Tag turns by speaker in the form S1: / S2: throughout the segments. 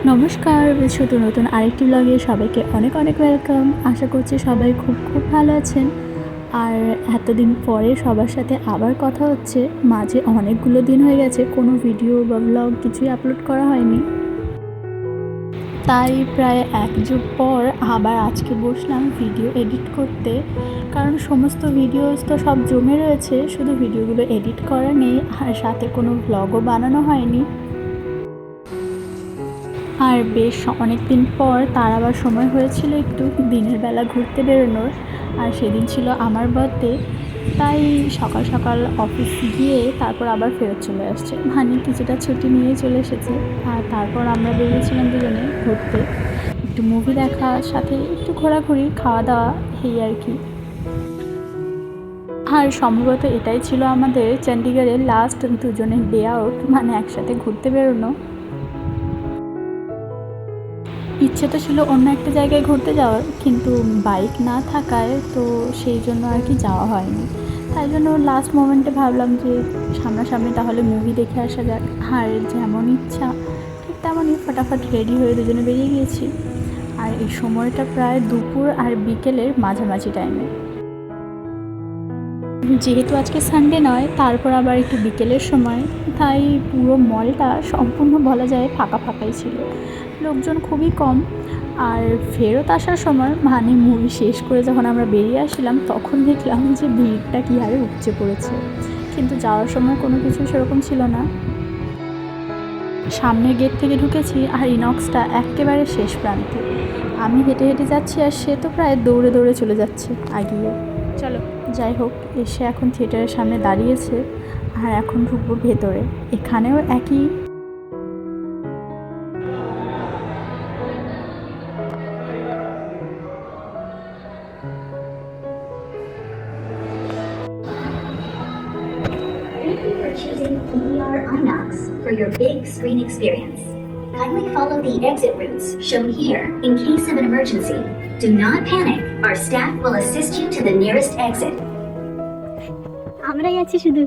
S1: নমস্কার, শুধু নতুন আরেকটি ব্লগে সবাইকে অনেক অনেক ওয়েলকাম। আশা করছি সবাই খুব খুব ভালো আছেন। আর এতদিন পরে সবার সাথে আবার কথা হচ্ছে। মাঝে অনেকগুলো দিন হয়ে গেছে কোনো ভিডিও বা ব্লগ কিছুই আপলোড করা হয়নি, তাই প্রায় এক যুগ পর আবার আজকে বসলাম ভিডিও এডিট করতে। কারণ সমস্ত ভিডিওস তো সব জমে রয়েছে, শুধু ভিডিওগুলো এডিট করা নেই, আর সাথে কোনো ব্লগও বানানো হয়নি। আর বেশ অনেক দিন পর তার আবার সময় হয়েছিল একটু দিনের বেলা ঘুরতে বেরোনোর। আর সেদিন ছিল আমার বার্থডে, তাই সকাল সকাল অফিস গিয়ে তারপর আবার ফেরত চলে আসছে, মানে কিছুটা ছুটি নিয়ে চলে এসেছে। আর তারপর আমরা বেরিয়েছিলাম দুজনে ঘুরতে, একটু মুভি দেখা, সাথে একটু ঘোরাঘুরি, খাওয়া দাওয়া, এই আর কি। আর সম্ভবত এটাই ছিল আমাদের চণ্ডীগড়ের লাস্ট দুজনের ডে আউট, মানে একসাথে ঘুরতে বেরোনো। ইচ্ছে তো ছিল অন্য একটা জায়গায় ঘুরতে যাওয়ার, কিন্তু বাইক না থাকায় তো সেই জন্য আর কি যাওয়া হয়নি। তাই জন্য লাস্ট মোমেন্টে ভাবলাম যে সামনাসামনি তাহলে মুভি দেখে আসা যাক। আর যেমন ইচ্ছা ঠিক তেমনই ফটাফট রেডি হয়ে দুজনে বেরিয়ে গিয়েছি। আর এই সময়টা প্রায় দুপুর আর বিকেলের মাঝামাঝি টাইমে, যেহেতু আজকে সানডে নয়, তারপর আবার একটু বিকেলের সময়, তাই পুরো মলটা সম্পূর্ণ বলা যায় ফাঁকা ফাঁকাই ছিল, লোকজন খুবই কম। আর ফেরত আসার সময়, মানে মুভি শেষ করে যখন আমরা বেরিয়ে আসলাম, তখন দেখলাম যে ভিড়টা কী হারে উপচে পড়েছে। কিন্তু যাওয়ার সময় কোনো কিছু সেরকম ছিল না। সামনের গেট থেকে ঢুকেছি, আর ইনক্সটা একেবারে শেষ প্রান্তে। আমি হেঁটে হেঁটে যাচ্ছি, আর সে তো প্রায় দৌড়ে দৌড়ে চলে যাচ্ছে আগিয়ে। চলো যাই হোক, এসে এখন থিয়েটারের সামনে দাঁড়িয়েছে, আর এখন ঢুকবো ভেতরে। এখানেও একই।
S2: Thank you for choosing PVR IMAX for your big screen experience. Kindly follow the exit routes shown here in case of an emergency. Do not panic. Our staff will assist you to the nearest exit.
S3: আমরাই আছি শুধু,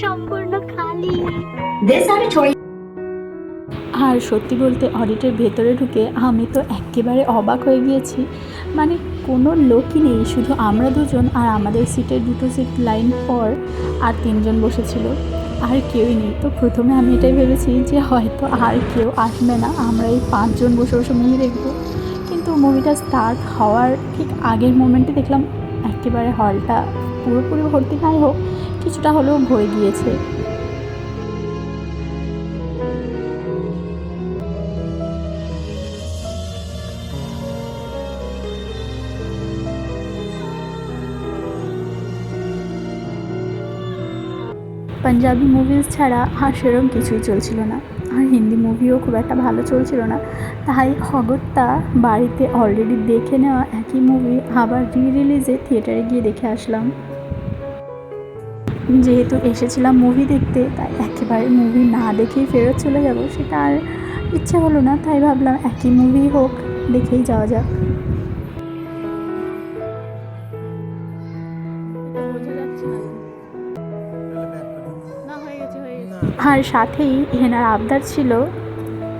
S3: সম্পূর্ণ খালি।
S2: This auditorium.
S1: আর সত্যি বলতে অডিটের ভেতরে ঢুকে আমি তো একেবারে অবাক হয়ে গিয়েছি। মানে কোনো লোকই নেই, শুধু আমরা দুজন, আর আমাদের সিটের দুটো সিট লাইন পর আর তিনজন বসেছিল, আর কেউই নেই। তো প্রথমে আমি এটাই ভেবেছি যে হয়তো আর কেউ আসবে না, আমরা এই পাঁচজন বসে বসে মুভি দেখবো। কিন্তু মুভিটা স্টার্ট হওয়ার ঠিক আগের মোমেন্টে দেখলাম একেবারে হলটা পুরোপুরি ভর্তি নাই হোক, কিছুটা হলেও ভরে গিয়েছে। পাঞ্জাবি মুভিজ ছাড়া আর সেরকম কিছুই চলছিল না, আর হিন্দি মুভিও খুব একটা ভালো চলছিল না। তাই অগত্যা বাড়িতে অলরেডি দেখে নেওয়া একই মুভি আবার রিলিজে থিয়েটারে গিয়ে দেখে আসলাম। যেহেতু এসেছিলাম মুভি দেখতে, তাই একেবারে মুভি না দেখেই ফেরত চলে যাব সেটা আর ইচ্ছে হলো না। তাই ভাবলাম একই মুভি হোক, দেখেই যাওয়া যাক। আর সাথেই হেনার আবদার ছিল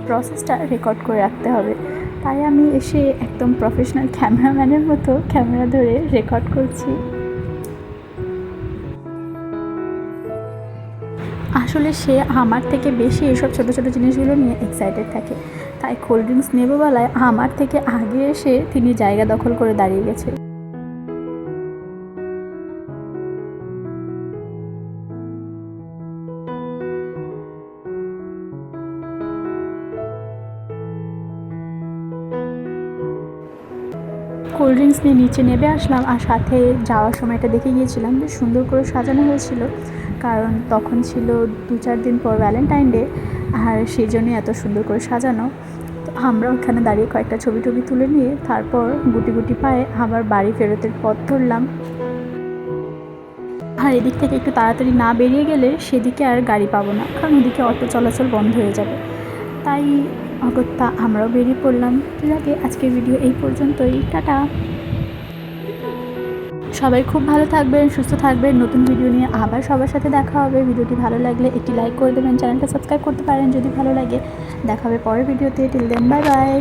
S1: প্রসেসটা রেকর্ড করে রাখতে হবে, তাই আমি এসে একদম প্রফেশনাল ক্যামেরাম্যানের মতো ক্যামেরা ধরে রেকর্ড করছি। আসলে সে আমার থেকে বেশি এসব ছোটো ছোটো জিনিসগুলো নিয়ে এক্সাইটেড থাকে, তাই কোল্ড ড্রিঙ্কস নেবো বেলায় আমার থেকে আগে এসে তিনি জায়গা দখল করে দাঁড়িয়ে গেছে। কোল্ড ড্রিঙ্কস নিয়ে নিচে নেমে আসলাম, আর সাথে যাওয়ার সময়টা দেখে গিয়েছিলাম যে সুন্দর করে সাজানো হয়েছিল, কারণ তখন ছিল 2-4 দিন পর ভ্যালেন্টাইন ডে, আর সেই জন্যই এত সুন্দর করে সাজানো। তো আমরা ওখানে দাঁড়িয়ে কয়েকটা ছবি টবি তুলে নিয়ে তারপর গুটি গুটি পায়ে আবার বাড়ি ফেরতের পথ ধরলাম। আর এদিক থেকে একটু তাড়াতাড়ি না বেরিয়ে গেলে সেদিকে আর গাড়ি পাবো না, কারণ ওদিকে অটো চলাচল বন্ধ হয়ে যাবে। তাই অগত্যা আমরাও বেরিয়ে পড়লাম। ঠিক আছে, আজকের ভিডিও এই পর্যন্তই, টাটা। সবাই খুব ভালো থাকবেন, সুস্থ থাকবেন। নতুন ভিডিও নিয়ে আবার সবার সাথে দেখা হবে। ভিডিওটি ভালো লাগলে একটি লাইক করে দেবেন, চ্যানেলটা সাবস্ক্রাইব করতে পারেন যদি ভালো লাগে। দেখা হবে পরের ভিডিওতে। Till then, bye by.